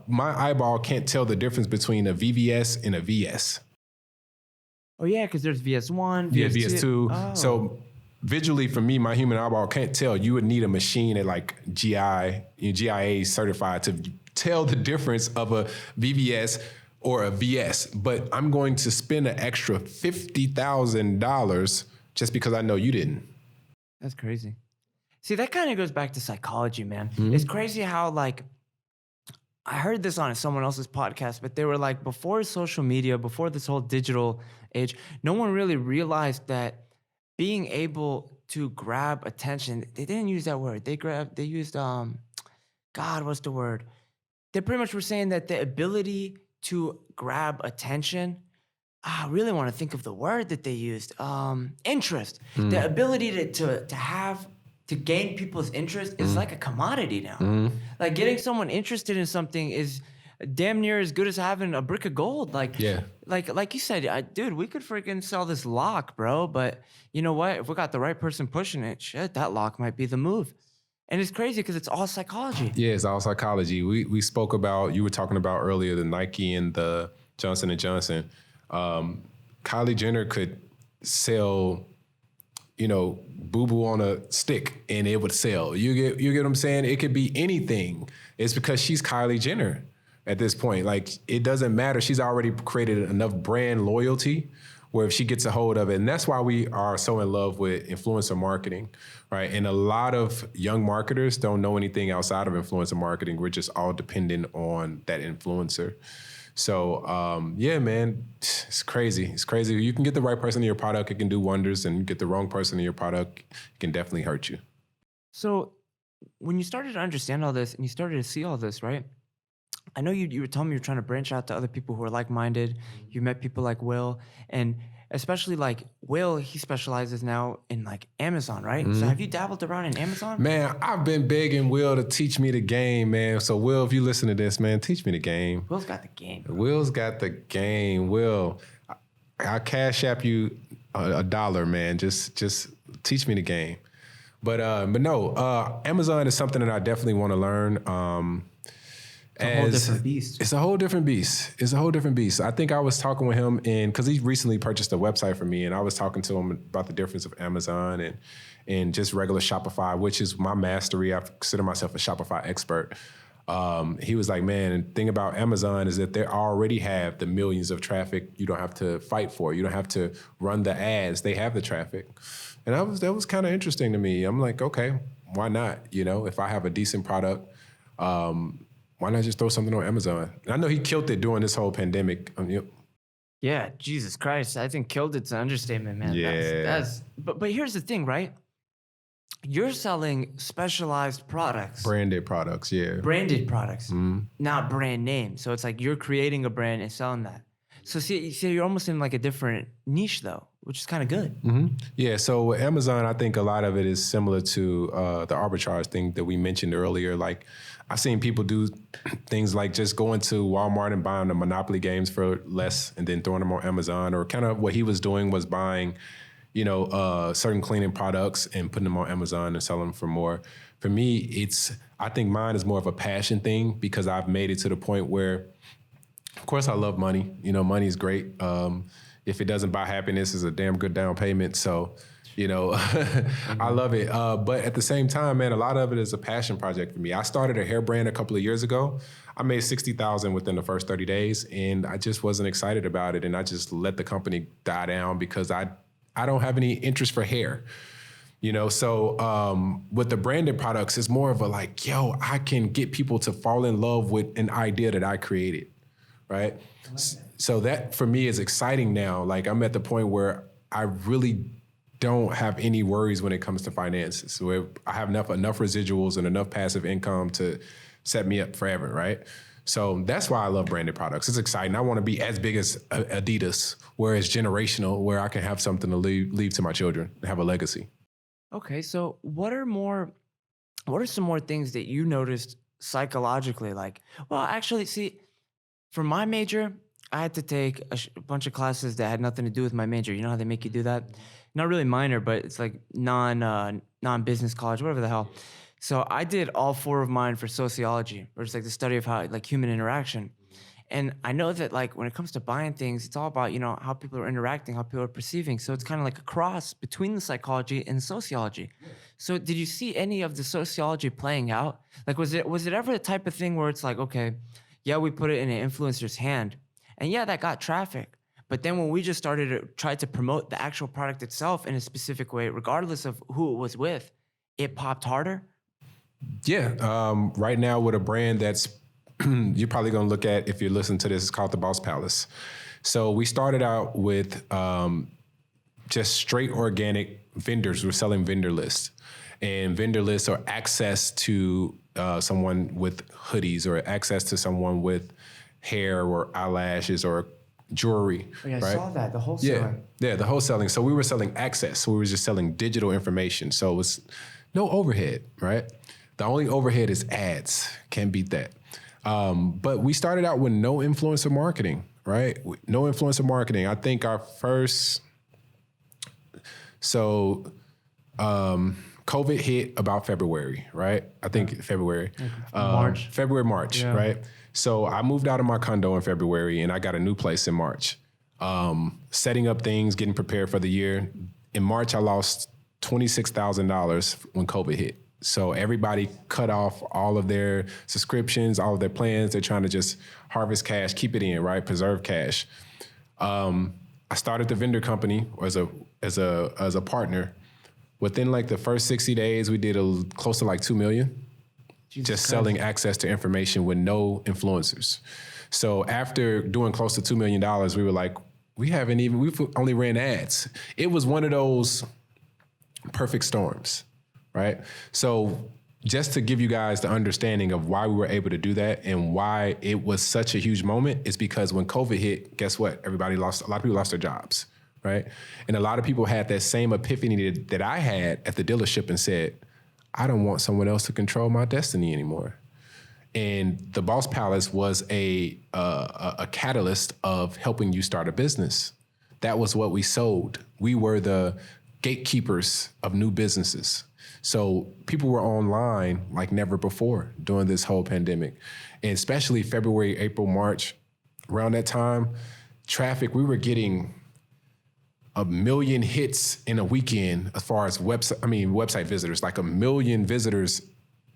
my eyeball can't tell the difference between a VVS and a VS.
oh yeah, because there's VS1,
Yeah,
VS2.
VS2.
Oh.
So visually for me, my human eyeball can't tell. You would need a machine at like GIA certified to tell the difference of a VVS or a VS, but I'm going to spend an extra $50,000 just because I know you didn't.
That's crazy. See, that kind of goes back to psychology, man. It's crazy how like, I heard this on someone else's podcast, but they were like, before social media, before this whole digital age, no one really realized that being able to grab attention, they didn't use that word. They used, God, what's the word? They pretty much were saying that the ability to grab attention, I really want to think of the word that they used. Interest. The ability to gain people's interest is like a commodity now. Like getting someone interested in something is damn near as good as having a brick of gold. Like,
Yeah.
like you said, dude, we could freaking sell this lock, bro. But you know what? If we got the right person pushing it, shit, that lock might be the move. And it's crazy because it's all psychology.
Yeah, it's all psychology. We spoke about, you were talking about earlier, the Nike and the Johnson & Johnson. Kylie Jenner could sell, boo-boo on a stick and it would sell. You get what I'm saying? It could be anything. It's because she's Kylie Jenner at this point. Like, it doesn't matter. She's already created enough brand loyalty where if she gets a hold of it, and that's why we are so in love with influencer marketing, right? And a lot of young marketers don't know anything outside of influencer marketing. We're just all dependent on that influencer. So, yeah, man, it's crazy. It's crazy. You can get the right person in your product, it can do wonders, and you get the wrong person in your product, it can definitely hurt you.
So when you started to understand all this and you started to see all this, right? I know you were telling me you're trying to branch out to other people who are like-minded. You met people like Will, and especially like Will, he specializes now in like Amazon, right? So have you dabbled around in Amazon?
Man, I've been begging Will to teach me the game, man. So Will, if you listen to this, man, teach me the game.
Will's got the game.
Will's got the game. Will, I'll cash app you $1, man. Just teach me the game. But no, Amazon is something that I definitely want to learn.
It's a whole different beast.
It's a whole different beast. It's a whole different beast. I think I was talking with him because he recently purchased a website for me, and I was talking to him about the difference of Amazon and just regular Shopify, which is my mastery. I consider myself a Shopify expert. He was like, man, the thing about Amazon is that they already have the millions of traffic you don't have to fight for. You don't have to run the ads. They have the traffic. And that was kind of interesting to me. I'm like, okay, why not? If I have a decent product, why not just throw something on Amazon? And I know he killed it during this whole pandemic.
Yeah, Jesus Christ. I think killed it's an understatement, man.
Yeah.
But here's the thing, right? You're selling specialized products.
Branded products, yeah.
Branded products, not brand name. So it's like you're creating a brand and selling that. So see, you're almost in like a different niche though, which is kind of good.
Yeah, so with Amazon, I think a lot of it is similar to the arbitrage thing that we mentioned earlier. Like, I've seen people do things like just going to Walmart and buying the Monopoly games for less and then throwing them on Amazon, or kind of what he was doing was buying, certain cleaning products and putting them on Amazon and selling them for more. For me, I think mine is more of a passion thing because I've made it to the point where, of course, I love money. Money is great. If it doesn't buy happiness, it's a damn good down payment. So, I love it. But at the same time, man, a lot of it is a passion project for me. I started a hair brand a couple of years ago. I made $60,000 within the first 30 days, and I just wasn't excited about it. And I just let the company die down because I don't have any interest for hair. So with the branded products, it's more of a like, I can get people to fall in love with an idea that I created, right? So that for me is exciting now. Like, I'm at the point where I really don't have any worries when it comes to finances, where I have enough residuals and enough passive income to set me up forever, right? So that's why I love branded products. It's exciting. I want to be as big as Adidas, where it's generational, where I can have something to leave to my children and have a legacy.
Okay, so what are some more things that you noticed psychologically? Like, well, actually, see, for my major, I had to take a bunch of classes that had nothing to do with my major. You know how they make you do that? Not really minor, but it's like non-business college, whatever the hell. So I did all 4 of mine for sociology, or just like the study of how like human interaction. And I know that like when it comes to buying things, it's all about, how people are interacting, how people are perceiving. So it's kind of like a cross between the psychology and sociology. Yeah. So did you see any of the sociology playing out? Like, was it ever the type of thing where it's like, okay, yeah, we put it in an influencer's hand, and yeah, that got traffic. But then when we just started to try to promote the actual product itself in a specific way, regardless of who it was with, it popped harder?
Yeah. Right now with a brand that's you're probably going to look at, if you listen to this, it's called the Boss Palace. So we started out with just straight organic vendors. We're selling vendor lists. And vendor lists are access to someone with hoodies, or access to someone with hair or eyelashes or jewelry.
Oh, yeah,
right?
I saw that, the wholesaling.
Yeah, the wholesaling. So we were selling access. So we were just selling digital information. So it was no overhead, right? The only overhead is ads. Can't beat that. But we started out with no influencer marketing, right? No influencer marketing. I think our first, COVID hit about February, right? I think February. March, yeah. Right? So I moved out of my condo in February and I got a new place in March. Setting up things, getting prepared for the year. In March, I lost $26,000 when COVID hit. So everybody cut off all of their subscriptions, all of their plans. They're trying to just harvest cash, keep it in, right? Preserve cash. I started the vendor company as a partner. Within like the first 60 days, we did close to like $2 million. Just selling access to information with no influencers. So after doing close to $2 million, we were like, we've only ran ads. It was one of those perfect storms. Right? So just to give you guys the understanding of why we were able to do that and why it was such a huge moment is because when COVID hit, guess what? A lot of people lost their jobs, right? And a lot of people had that same epiphany that I had at the dealership and said, I don't want someone else to control my destiny anymore. And the Boss Palace was a catalyst of helping you start a business. That was what we sold. We were the gatekeepers of new businesses. So people were online like never before during this whole pandemic. And especially February, April, March, around that time, traffic, we were getting 1 million hits in a weekend as far as website visitors, like 1 million visitors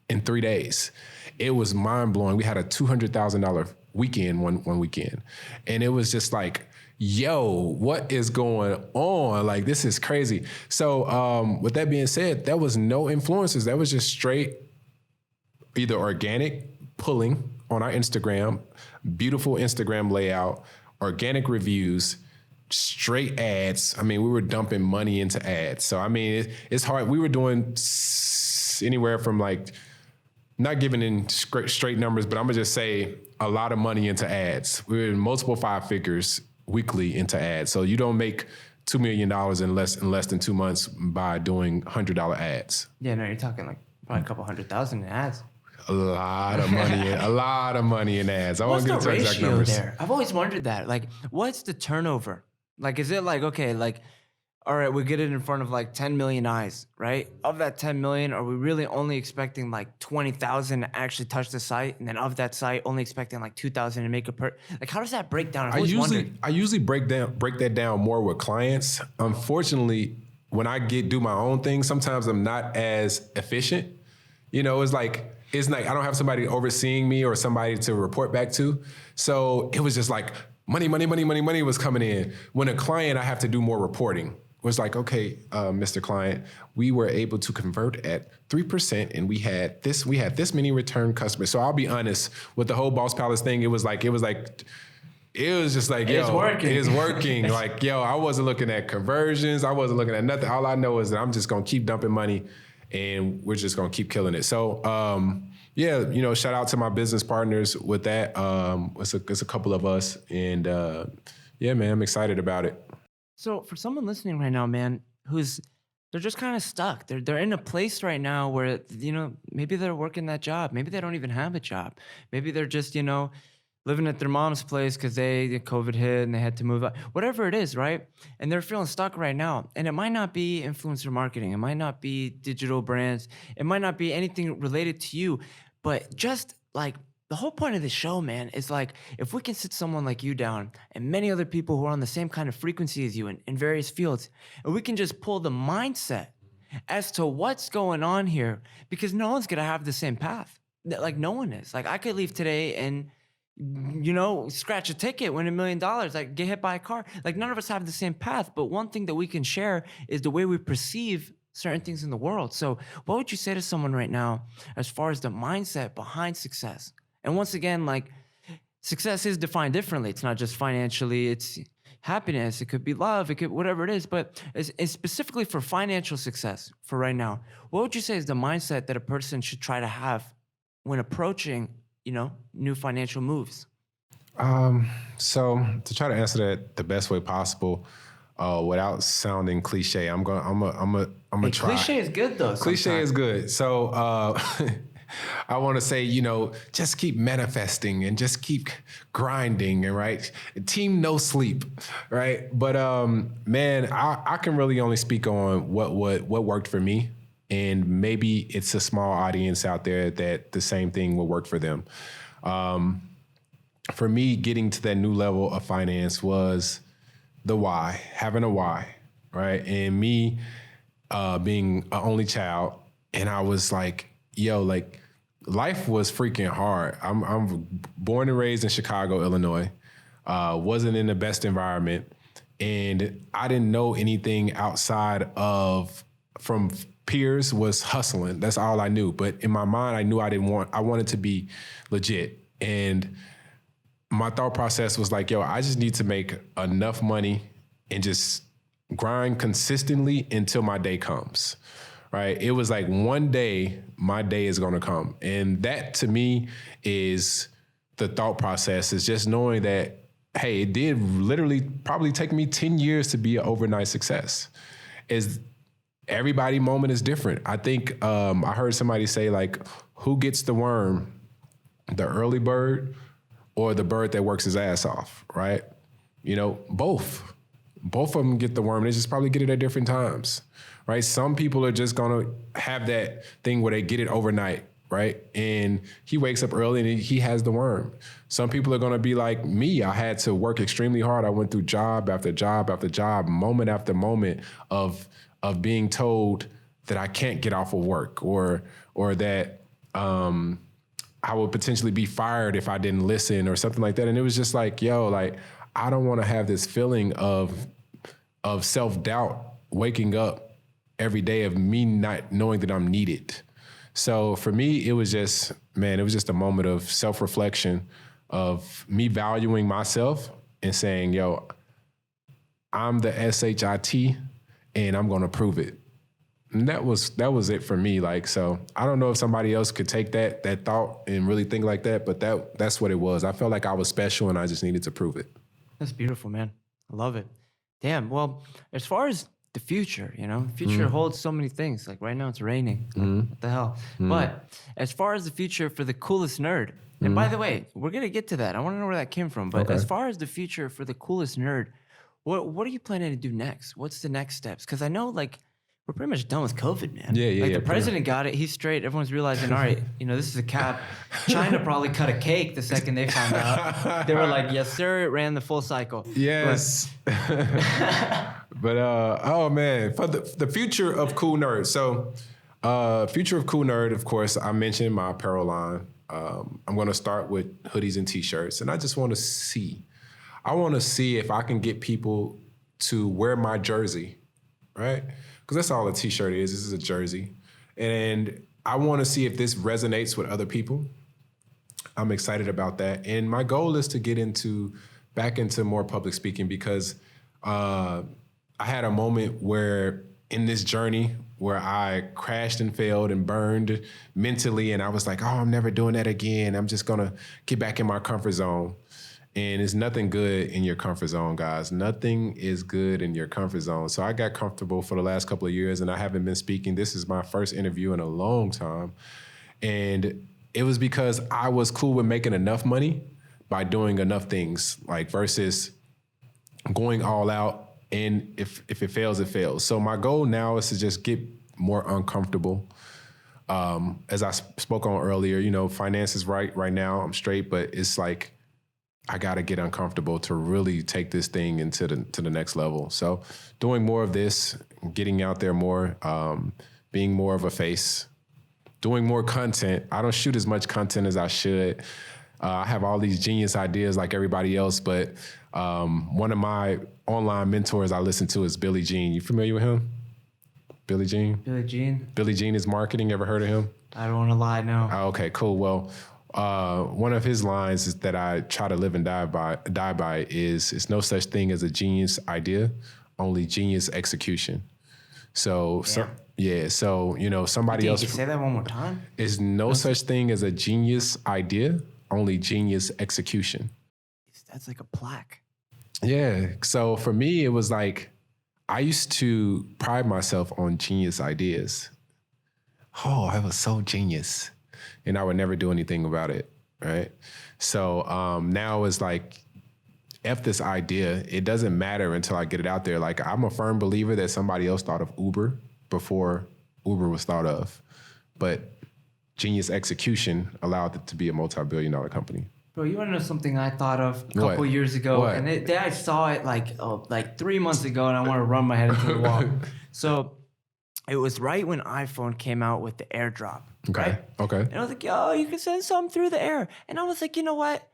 in 3 days. It was mind blowing. We had a $200,000 weekend one weekend. And it was just like, yo, what is going on? Like, this is crazy. So with that being said, that was no influencers. That was just straight either organic pulling on our Instagram, beautiful Instagram layout, organic reviews, straight ads. I mean, we were dumping money into ads. So, I mean, it's hard. We were doing anywhere from like, not giving in straight numbers, but I'm gonna just say a lot of money into ads. We were in multiple 5 figures weekly into ads. So you don't make $2 million in less than 2 months by doing $100 ads.
Yeah, no, you're talking like probably a couple 100,000 in ads.
A lot of money in ads. I
What's
won't
the
get to exact
ratio
numbers.
there? I've always wondered that. Like, what's the turnover? Like, is it like, okay, like, all right, we get it in front of like 10 million eyes, right? Of that 10 million, are we really only expecting like 20,000 to actually touch the site? And then of that site, only expecting like 2,000 to make like, how does that break down?
I usually break that down more with clients. Unfortunately, when I do my own thing, sometimes I'm not as efficient. You know, it's like I don't have somebody overseeing me or somebody to report back to. So it was just like money was coming in. When a client, I have to do more reporting. It was like, okay, Mr. Client, we were able to convert at 3% and we had this many return customers. So I'll be honest with the whole Boss Palace thing. It was just like, yo, it's working. Like, yo, I wasn't looking at conversions. I wasn't looking at nothing. All I know is that I'm just going to keep dumping money and we're just going to keep killing it. So, yeah, you know, shout out to my business partners with that. It's a couple of us and yeah, man, I'm excited about it.
So for someone listening right now, man, they're just kind of stuck. They're in a place right now where, you know, maybe they're working that job. Maybe they don't even have a job. Maybe they're just, you know, living at their mom's place because COVID hit and they had to move out. Whatever it is, right? And they're feeling stuck right now. And it might not be influencer marketing. It might not be digital brands. It might not be anything related to you. But just like the whole point of the show, man, is like if we can sit someone like you down and many other people who are on the same kind of frequency as you in various fields, and we can just pull the mindset as to what's going on here, because no one's going to have the same path. Like no one is. Like I could leave today and, you know, scratch a ticket, win $1 million, like get hit by a car. Like none of us have the same path. But one thing that we can share is the way we perceive certain things in the world. So what would you say to someone right now as far as the mindset behind success? And once again, like success is defined differently. It's not just financially, it's happiness. It could be love. It could, whatever it is. But it's specifically for financial success for right now. What would you say is the mindset that a person should try to have when approaching, you know, new financial moves?
So to try to answer that the best way possible, without sounding cliche, I'm gonna try.
Cliche is good though.
Cliche is good. So, I want to say, you know, just keep manifesting and just keep grinding, and right, team no sleep, right? But man, I can really only speak on what worked for me, and maybe it's a small audience out there that the same thing will work for them. For me, getting to that new level of finance was the why, having a why, right? And me being an only child, and I was like, yo, like life was freaking hard. I'm born and raised in Chicago, Illinois. Wasn't in the best environment, and I didn't know anything outside of from peers. Was hustling. That's all I knew. But in my mind, I knew I wanted to be legit. And my thought process was like, yo, I just need to make enough money and just grind consistently until my day comes. Right? It was like one day, my day is going to come. And that to me is the thought process, is just knowing that, hey, it did literally probably take me 10 years to be an overnight success. Everybody moment is different. I think I heard somebody say like, who gets the worm, the early bird or the bird that works his ass off, right? You know, both of them get the worm. They just probably get it at different times. Right? Some people are just gonna have that thing where they get it overnight, right? And he wakes up early and he has the worm. Some people are gonna be like me. I had to work extremely hard. I went through job after job after job, moment after moment of being told that I can't get off of work or that I would potentially be fired if I didn't listen or something like that. And it was just like, yo, like I don't want to have this feeling of self-doubt waking up every day of me not knowing that I'm needed. So for me, it was just a moment of self-reflection of me valuing myself and saying, yo, I'm the SHIT and I'm going to prove it. And that was it for me. Like, so I don't know if somebody else could take that thought and really think like that, but that's what it was. I felt like I was special and I just needed to prove it.
That's beautiful, man. I love it. Damn. Well, as far as the future, the future holds so many things. Like right now it's raining. What the hell? But as far as the future for the Coolest Nerd, and by the way, we're going to get to that. I want to know where that came from. But as far as the future for the Coolest Nerd, what are you planning to do next? What's the next steps? Because I know we're pretty much done with COVID, man.
Yeah.
The president got it. He's straight. Everyone's realizing, all right, this is a cap. China probably cut a cake the second they found out. They were like, yes, sir. It ran the full cycle.
Yes. But oh man, for the future of Cool Nerd. So future of Cool Nerd, of course, I mentioned my apparel line. I'm going to start with hoodies and t-shirts. And I just want to see if I can get people to wear my jersey, right? Because that's all a t-shirt is. This is a jersey. And I want to see if this resonates with other people. I'm excited about that. And my goal is to get back into more public speaking because I had a moment where in this journey where I crashed and failed and burned mentally. And I was like, oh, I'm never doing that again. I'm just going to get back in my comfort zone. And it's nothing good in your comfort zone, guys. Nothing is good in your comfort zone. So I got comfortable for the last couple of years and I haven't been speaking. This is my first interview in a long time. And it was because I was cool with making enough money by doing enough things, like versus going all out. And if it fails, it fails. So my goal now is to just get more uncomfortable. As I spoke on earlier, finances right now, I'm straight, but it's like, I got to get uncomfortable to really take this thing to the next level. So doing more of this, getting out there more, being more of a face, doing more content. I don't shoot as much content as I should. I have all these genius ideas like everybody else, but one of my online mentors I listen to is Billy Jean. You familiar with him? Billy Jean? Billy Jean is marketing. Ever heard of him?
I don't want to lie, no.
Oh, okay, cool. Well, one of his lines is that I try to live and die by is it's no such thing as a genius idea, only genius execution. So somebody else.
Can you say that one more time?
Is no such thing as a genius idea, only genius execution.
That's like a plaque.
Yeah. So for me, it was like I used to pride myself on genius ideas. Oh, I was so genius. And I would never do anything about it, right? So now it's like, F this idea. It doesn't matter until I get it out there. Like, I'm a firm believer that somebody else thought of Uber before Uber was thought of. But genius execution allowed it to be a multi-billion-dollar company.
Bro, you want to know something I thought of a couple years ago?
What?
And I saw it like 3 months ago, and I want to run my head into the wall. So it was right when iPhone came out with the AirDrop.
Okay.
Right?
Okay.
And I was like, yo, you can send something through the air. And I was like, you know what?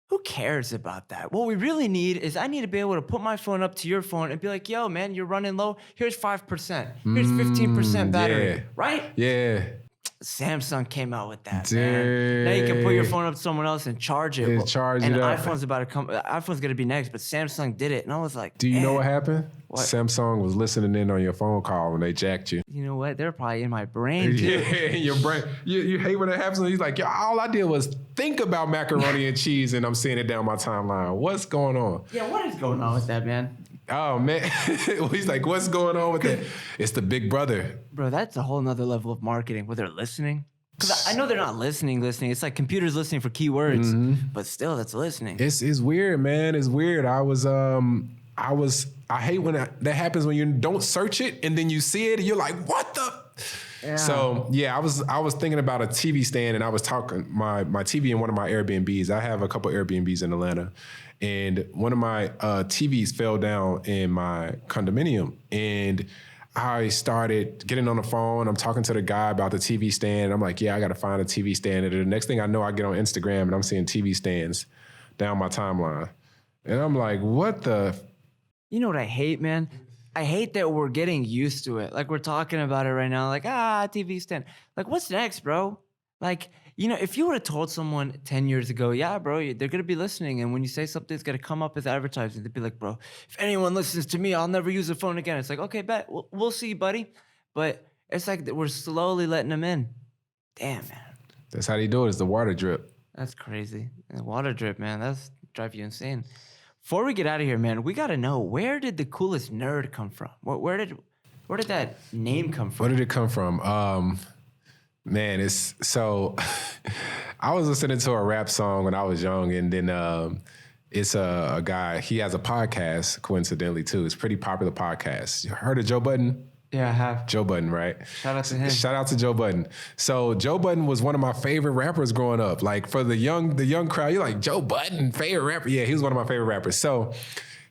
Who cares about that? What we really need is I need to be able to put my phone up to your phone and be like, yo, man, you're running low. Here's 5%. Here's 15% battery.
Yeah.
Right?
Yeah.
Samsung came out with that, man. Now you can put your phone up to someone else and charge it.
And
iPhone's about to come. iPhone's going to be next, but Samsung did it. And I was like,
do you know what happened?
What?
Samsung was listening in on your phone call when they jacked you.
You know what? They're probably in my brain, too.
Yeah, in your brain. You hate when that happens. He's like, yo, all I did was think about macaroni and cheese, and I'm seeing it down my timeline. What's going on?
Yeah, what is going on with that, man?
Oh, man. He's like, what's going on with that? It's the big brother.
Bro, that's a whole nother level of marketing where they're listening. Because I know they're not listening. It's like computers listening for keywords, but still, that's listening.
It's weird, man. It's weird. I hate when that happens when you don't search it and then you see it and you're like, what the? Yeah. So yeah, I was thinking about a TV stand and I was talking my TV in one of my Airbnbs. I have a couple Airbnbs in Atlanta, and one of my TVs fell down in my condominium, and I started getting on the phone. I'm talking to the guy about the TV stand. I'm like, yeah, I got to find a TV stand. And the next thing I know, I get on Instagram and I'm seeing TV stands down my timeline. And I'm like, what the?
You know what I hate, man? I hate that we're getting used to it. Like we're talking about it right now, like, TV stand. Like, what's next, bro? Like, if you would have told someone 10 years ago, yeah, bro, they're going to be listening. And when you say something, it's going to come up as advertising. They'd be like, bro, if anyone listens to me, I'll never use a phone again. It's like, okay, bet. We'll see, buddy. But it's like we're slowly letting them in. Damn, man.
That's how they do it. It's the water drip.
That's crazy. The water drip, man. That's drive you insane. Before we get out of here, man, we got to know, where did the coolest nerd come from? Where did that name come from?
Where did it come from? Man, it's so I was listening to a rap song when I was young, and then it's a guy, he has a podcast, coincidentally, too. It's a pretty popular podcast. You heard of Joe Budden?
Yeah, I have.
Joe Budden, right?
Shout out to him.
Shout out to Joe Budden. So Joe Budden was one of my favorite rappers growing up. Like for the young crowd, you're like, Joe Budden, favorite rapper? Yeah, he was one of my favorite rappers. So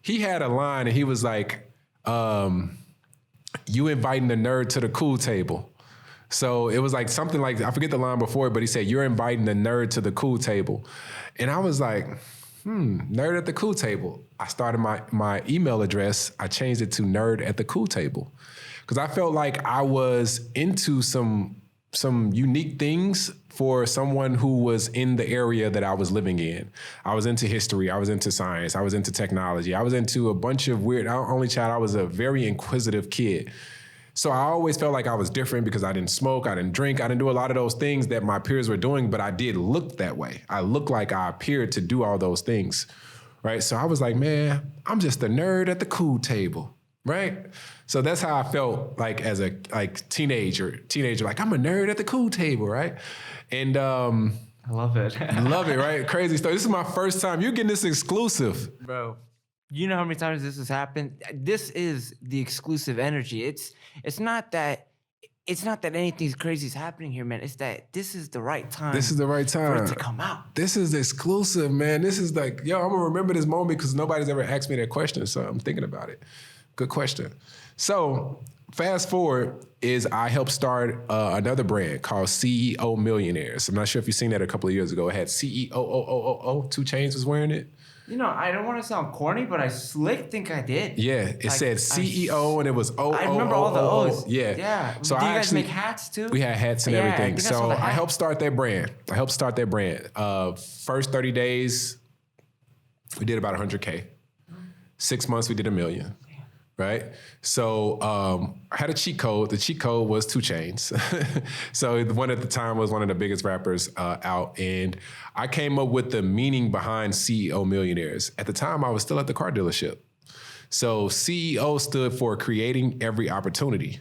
he had a line and he was like, you inviting the nerd to the cool table. So it was like something like, I forget the line before, but he said, you're inviting the nerd to the cool table. And I was like, nerd at the cool table. I started my email address. I changed it to nerd at the cool table. Because I felt like I was into some unique things for someone who was in the area that I was living in. I was into history. I was into science. I was into technology. I was into a bunch of weird, only child. I was a very inquisitive kid. So I always felt like I was different because I didn't smoke, I didn't drink, I didn't do a lot of those things that my peers were doing, but I did look that way. I looked like I appeared to do all those things, right? So I was like, man, I'm just a nerd at the cool table. Right? So that's how I felt like as a teenager, like I'm a nerd at the cool table, right? And
I love it.
love it, right? Crazy story. This is my first time. You're getting this exclusive.
Bro, you know how many times this has happened? This is the exclusive energy. It's not that anything crazy is happening here, man. It's that this is the right time.
This is the right time
for it to come out.
This is exclusive, man. This is like, I'm gonna remember this moment because nobody's ever asked me that question, so I'm thinking about it. Good question. So fast forward is I helped start another brand called CEO Millionaires. I'm not sure if you've seen that a couple of years ago. It had CEO 2 Chainz was wearing it.
I don't want to sound corny, but I think I did.
Yeah, it said CEO and it was O.
I remember all the O's.
Yeah.
Yeah.
So
do you guys make hats too?
We had hats and everything. So I helped start that brand. First 30 days, we did about 100K. 6 months, we did $1 million. Right? So I had a cheat code. The cheat code was 2 Chainz. So the one at the time was one of the biggest rappers out. And I came up with the meaning behind CEO Millionaires. At the time, I was still at the car dealership. So CEO stood for creating every opportunity.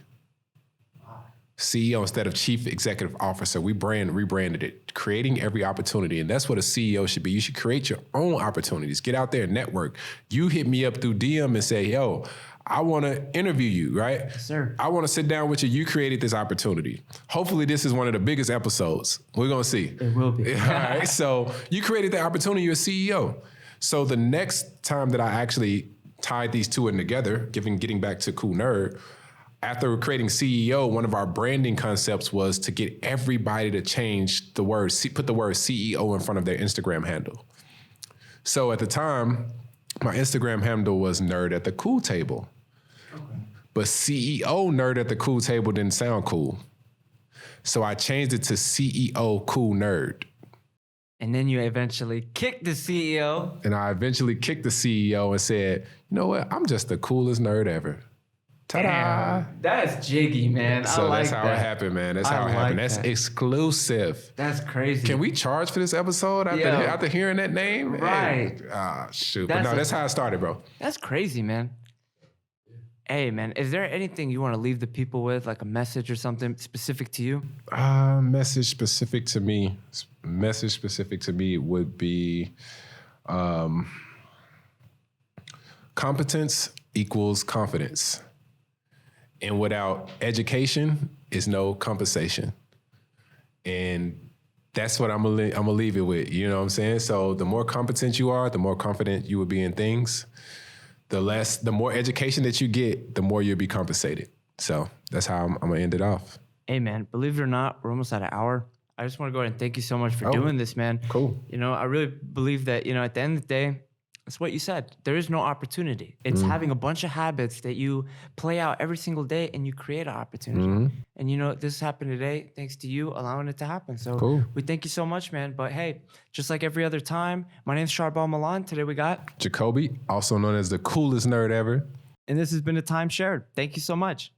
CEO instead of Chief Executive Officer. We rebranded it, creating every opportunity. And that's what a CEO should be. You should create your own opportunities. Get out there and network. You hit me up through DM and say, yo, I want to interview you, right?
Yes, sir.
I want to sit down with you. You created this opportunity. Hopefully this is one of the biggest episodes. We're going to see.
It will be.
All right. So you created the opportunity. You're a CEO. So the next time that I actually tied these two in together, getting back to Cool Nerd, after creating CEO, one of our branding concepts was to get everybody to change the word, put the word CEO in front of their Instagram handle. So at the time, my Instagram handle was Nerd at the Cool Table. Okay. But CEO Nerd at the Cool Table didn't sound cool. So I changed it to CEO Cool Nerd.
And then you eventually kicked the CEO.
And I eventually kicked the CEO and said, you know what? I'm just the coolest nerd ever. Ta-da!
Damn, that's jiggy, man.
So
I
that's
like
how
that.
it happened, man. That's how it happened. That's exclusive.
That's crazy.
Can we charge for this episode after hearing that name?
Right.
Hey. Shoot. But no, that's how it started, bro.
That's crazy, man. Hey, man, is there anything you want to leave the people with, like a message or something specific to you?
Message specific to me would be competence equals confidence. And without education is no compensation. And that's what I'm gonna leave it with. You know what I'm saying? So the more competent you are, the more confident you will be in things. The more education that you get, the more you'll be compensated. So that's how I'm gonna end it off.
Hey, man, believe it or not, we're almost at an hour. I just want to go ahead and thank you so much for doing this, man.
Cool.
I really believe that, at the end of the day, It's what you said. There is no opportunity. It's having a bunch of habits that you play out every single day and you create an opportunity. And you know, this happened today thanks to you allowing it to happen. So
Cool.
we thank you so much, man. But hey, just like every other time, my name's Charbel Milan. Today we got
Jacoby, also known as the coolest nerd ever.
and this has been a time shared. Thank you so much.